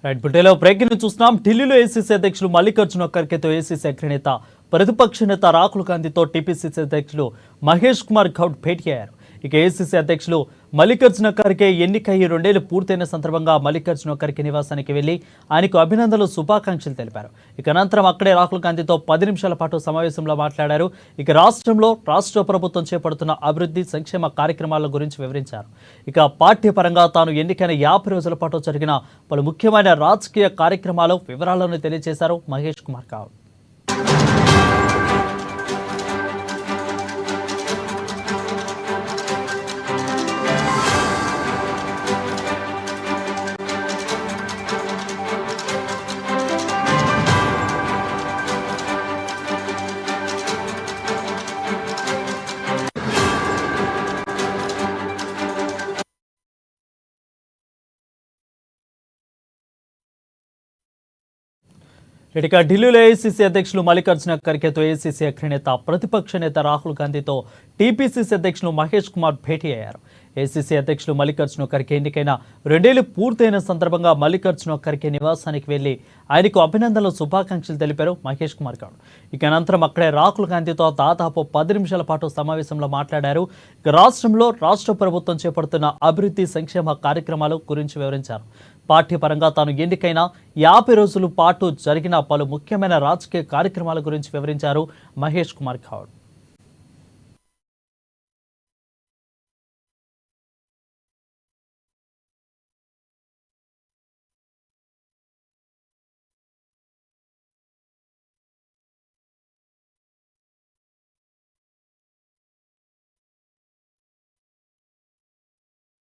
Right బుటేలో breaking చూస్తున్నాం. ఢిల్లీలో ACC అధ్యక్షులు మల్లికార్జున ఖర్గేతో ఏసీసీ అగ్రనేత ప్రతిపక్ష నేత రాహుల్ గాంధీతో టీపీసీసీ అధ్యక్షులు మహేష్ కుమార్ గౌడ్ భేటీ అయ్యారు. ఇక ఏసీసీ అధ్యక్షులు మల్లికార్జున ఖర్గే ఎన్నికయ్యి 2 ఏళ్లు పూర్తయిన సందర్భంగా మల్లికార్జున ఖర్గే నివాసానికి వెళ్లి ఆయనకు అభినందనలు శుభాకాంక్షలు తెలిపారు. ఇక అనంతరం అక్కడే రాహుల్ గాంధీతో 10 నిమిషాల పాటు సమావేశంలో మాట్లాడారు. ఇక రాష్ట్రంలో రాష్ట్ర ప్రభుత్వం చేపడుతున్న అభివృద్ధి సంక్షేమ కార్యక్రమాల గురించి వివరించారు. ఇక పార్టీ పరంగా తాను ఎన్నికైన 50 రోజుల పాటు జరిగిన పలు ముఖ్యమైన రాజకీయ కార్యక్రమాల వివరాలను తెలియజేశారు మహేష్ కుమార్ గౌడ్. ఇక ఢిల్లీలో ఏసీసీ అధ్యక్షులు మల్లికార్జున ఖర్గేతో ఏసీసీ అగ్రనేత ప్రతిపక్ష నేత రాహుల్ గాంధీతో టీపీసీసీ అధ్యక్షులు మహేష్ కుమార్ భేటీ అయ్యారు. ఏసీసీ అధ్యక్షులు మల్లికార్జున ఖర్గే ఎన్నికైన 2 ఏళ్లు పూర్తయిన సందర్భంగా మల్లికార్జున ఖర్గే నివాసానికి వెళ్లి ఆయనకు అభినందనలు శుభాకాంక్షలు తెలిపారు మహేష్ కుమార్ గౌడ్. ఇక అనంతరం అక్కడే రాహుల్ గాంధీతో దాదాపు 10 నిమిషాల పాటు సమావేశంలో మాట్లాడారు. ఇక రాష్ట్రంలో రాష్ట్ర ప్రభుత్వం చేపడుతున్న అభివృద్ధి సంక్షేమ కార్యక్రమాల గురించి వివరించారు. పార్టీ పరంగా తాను ఎన్నికైన 50 రోజుల పాటు జరిగిన పలు ముఖ్యమైన రాజకీయ కార్యక్రమాల గురించి వివరించారు మహేష్ కుమార్ గౌడ్.